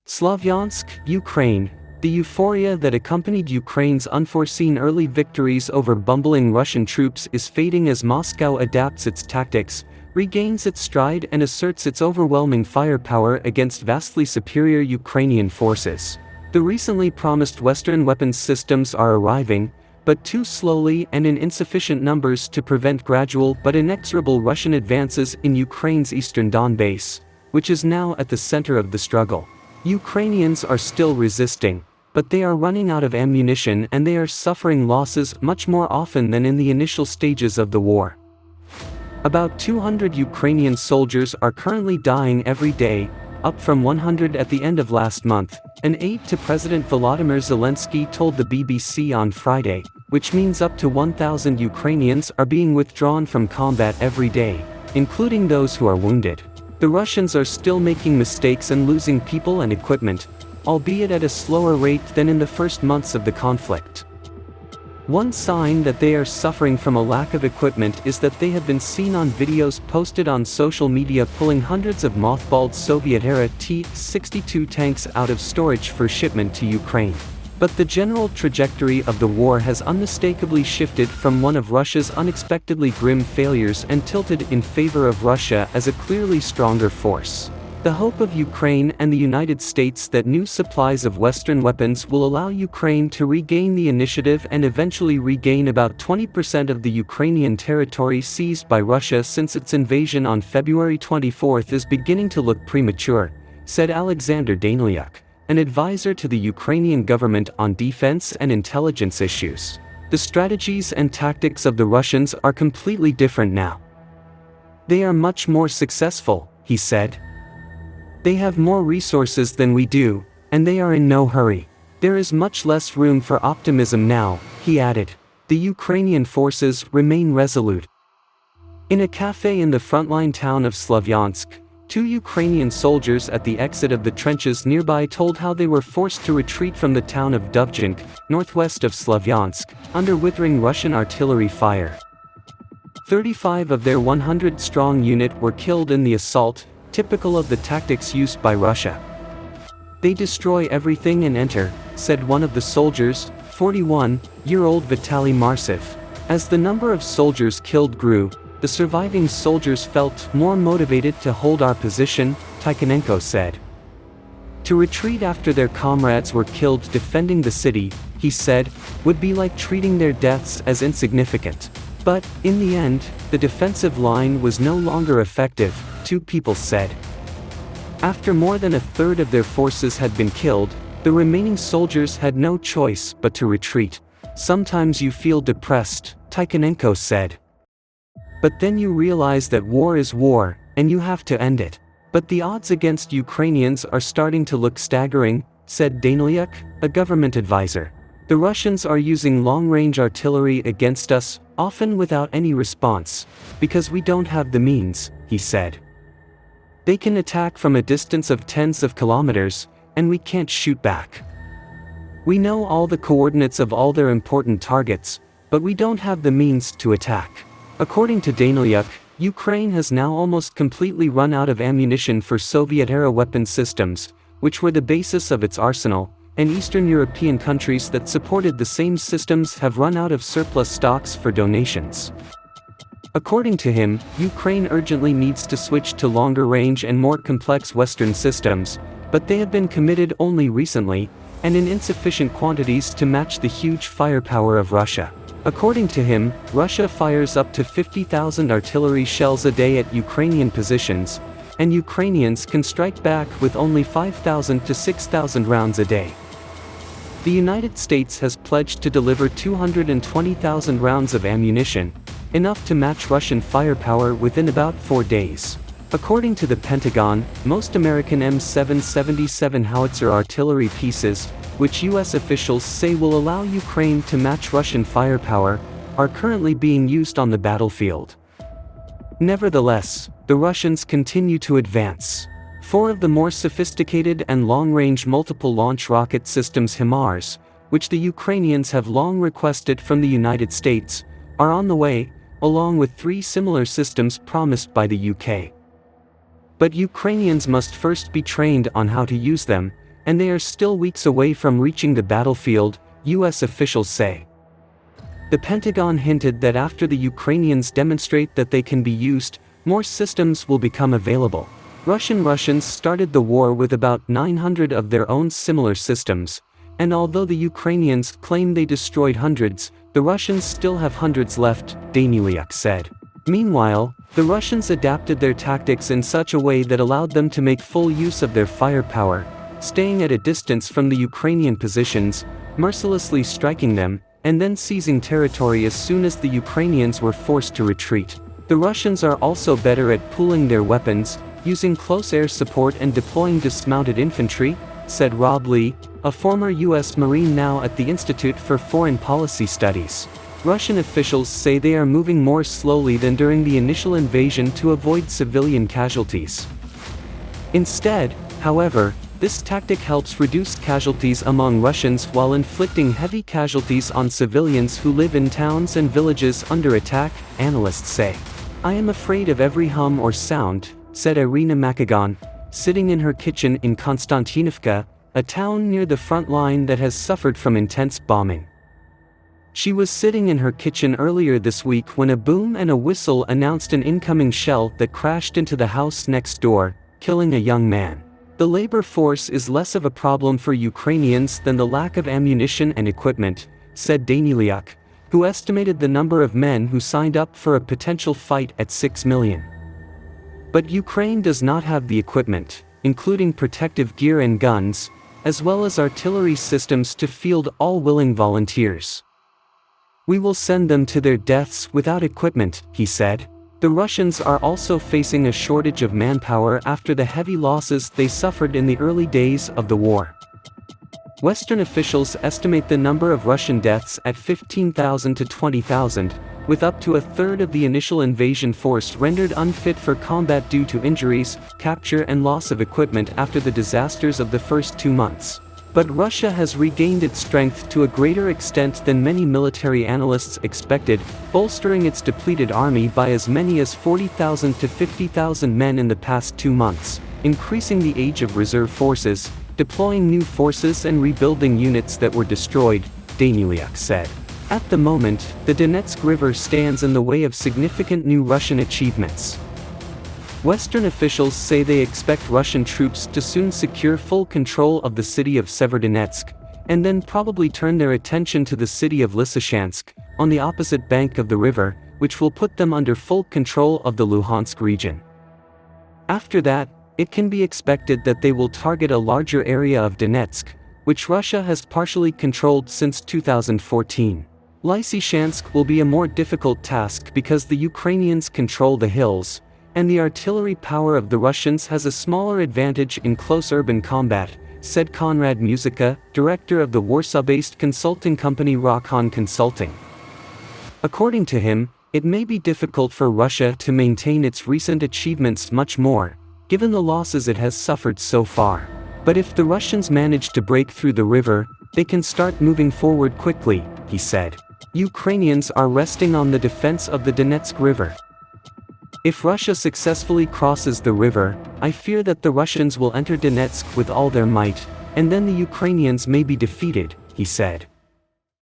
Slavyansk, Ukraine. The euphoria that accompanied Ukraine's unforeseen early victories over bumbling Russian troops is fading as Moscow adapts its tactics, regains its stride and asserts its overwhelming firepower against vastly superior Ukrainian forces. The recently promised Western weapons systems are arriving, but too slowly and in insufficient numbers to prevent gradual but inexorable Russian advances in Ukraine's eastern Donbass, which is now at the center of the struggle. Ukrainians are still resisting, but they are running out of ammunition and they are suffering losses much more often than in the initial stages of the war. About 200 Ukrainian soldiers are currently dying every day, up from 100 at the end of last month, an aide to President Volodymyr Zelensky told the BBC on Friday, which means up to 1,000 Ukrainians are being withdrawn from combat every day, including those who are wounded. The Russians are still making mistakes and losing people and equipment, albeit at a slower rate than in the first months of the conflict. One sign that they are suffering from a lack of equipment is that they have been seen on videos posted on social media pulling hundreds of mothballed Soviet-era T-62 tanks out of storage for shipment to Ukraine. But the general trajectory of the war has unmistakably shifted from one of Russia's unexpectedly grim failures and tilted in favor of Russia as a clearly stronger force. The hope of Ukraine and the United States that new supplies of Western weapons will allow Ukraine to regain the initiative and eventually regain about 20% of the Ukrainian territory seized by Russia since its invasion on February 24 is beginning to look premature, said Alexander Danylyuk, an advisor to the Ukrainian government on defense and intelligence issues. The strategies and tactics of the Russians are completely different now. They are much more successful, he said. They have more resources than we do, and they are in no hurry. There is much less room for optimism now, he added. The Ukrainian forces remain resolute. In a cafe in the frontline town of Slavyansk, two Ukrainian soldiers at the exit of the trenches nearby told how they were forced to retreat from the town of Dovzhenk, northwest of Slavyansk, under withering Russian artillery fire. 35 of their 100-strong unit were killed in the assault, typical of the tactics used by Russia. They destroy everything and enter, said one of the soldiers, 41-year-old Vitaly Marsev. As the number of soldiers killed grew, the surviving soldiers felt more motivated to hold our position, Tikhonenko said. To retreat after their comrades were killed defending the city, he said, would be like treating their deaths as insignificant. But, in the end, the defensive line was no longer effective, two people said. After more than a third of their forces had been killed, the remaining soldiers had no choice but to retreat. Sometimes you feel depressed, Tikhonenko said. But then you realize that war is war, and you have to end it. But the odds against Ukrainians are starting to look staggering, said Danylyuk, a government advisor. The Russians are using long-range artillery against us, often without any response, because we don't have the means, he said. They can attack from a distance of tens of kilometers, and we can't shoot back. We know all the coordinates of all their important targets, but we don't have the means to attack. According to Danylyuk, Ukraine has now almost completely run out of ammunition for Soviet-era weapon systems, which were the basis of its arsenal, and Eastern European countries that supported the same systems have run out of surplus stocks for donations. According to him, Ukraine urgently needs to switch to longer-range and more complex Western systems, but they have been committed only recently, and in insufficient quantities to match the huge firepower of Russia. According to him, Russia fires up to 50,000 artillery shells a day at Ukrainian positions, and Ukrainians can strike back with only 5,000 to 6,000 rounds a day. The United States has pledged to deliver 220,000 rounds of ammunition, enough to match Russian firepower within about 4 days. According to the Pentagon, most American M777 howitzer artillery pieces, which U.S. officials say will allow Ukraine to match Russian firepower, are currently being used on the battlefield. Nevertheless, the Russians continue to advance. 4 of the more sophisticated and long-range multiple-launch rocket systems HIMARS, which the Ukrainians have long requested from the United States, are on the way, along with 3 similar systems promised by the UK. But Ukrainians must first be trained on how to use them, and they are still weeks away from reaching the battlefield, US officials say. The Pentagon hinted that after the Ukrainians demonstrate that they can be used, more systems will become available. Russians started the war with about 900 of their own similar systems, and although the Ukrainians claim they destroyed hundreds, the Russians still have hundreds left, Danylyuk said. Meanwhile, the Russians adapted their tactics in such a way that allowed them to make full use of their firepower, staying at a distance from the Ukrainian positions, mercilessly striking them, and then seizing territory as soon as the Ukrainians were forced to retreat. The Russians are also better at pooling their weapons, using close air support and deploying dismounted infantry, said Rob Lee, a former U.S. Marine now at the Institute for Foreign Policy Studies. Russian officials say they are moving more slowly than during the initial invasion to avoid civilian casualties. Instead, however, this tactic helps reduce casualties among Russians while inflicting heavy casualties on civilians who live in towns and villages under attack, analysts say. I am afraid of every hum or sound, said Irina Makagan, sitting in her kitchen in Konstantinivka, a town near the front line that has suffered from intense bombing. She was sitting in her kitchen earlier this week when a boom and a whistle announced an incoming shell that crashed into the house next door, killing a young man. The labor force is less of a problem for Ukrainians than the lack of ammunition and equipment, said Danylyuk, who estimated the number of men who signed up for a potential fight at 6 million. But Ukraine does not have the equipment, including protective gear and guns, as well as artillery systems to field all willing volunteers. We will send them to their deaths without equipment, he said. The Russians are also facing a shortage of manpower after the heavy losses they suffered in the early days of the war. Western officials estimate the number of Russian deaths at 15,000 to 20,000, with up to a third of the initial invasion force rendered unfit for combat due to injuries, capture and loss of equipment after the disasters of the first 2 months. But Russia has regained its strength to a greater extent than many military analysts expected, bolstering its depleted army by as many as 40,000 to 50,000 men in the past 2 months, increasing the age of reserve forces, deploying new forces and rebuilding units that were destroyed, Danylyuk said. At the moment, the Donetsk River stands in the way of significant new Russian achievements. Western officials say they expect Russian troops to soon secure full control of the city of Severodonetsk, and then probably turn their attention to the city of Lysychansk, on the opposite bank of the river, which will put them under full control of the Luhansk region. After that, it can be expected that they will target a larger area of Donetsk, which Russia has partially controlled since 2014. Lysychansk will be a more difficult task because the Ukrainians control the hills, and the artillery power of the Russians has a smaller advantage in close urban combat, said Konrad Muzyka, director of the Warsaw-based consulting company Rokon Consulting. According to him, it may be difficult for Russia to maintain its recent achievements much more, given the losses it has suffered so far. But if the Russians manage to break through the river, they can start moving forward quickly, he said. Ukrainians are resting on the defense of the Donetsk River. If Russia successfully crosses the river, I fear that the Russians will enter Donetsk with all their might, and then the Ukrainians may be defeated, he said.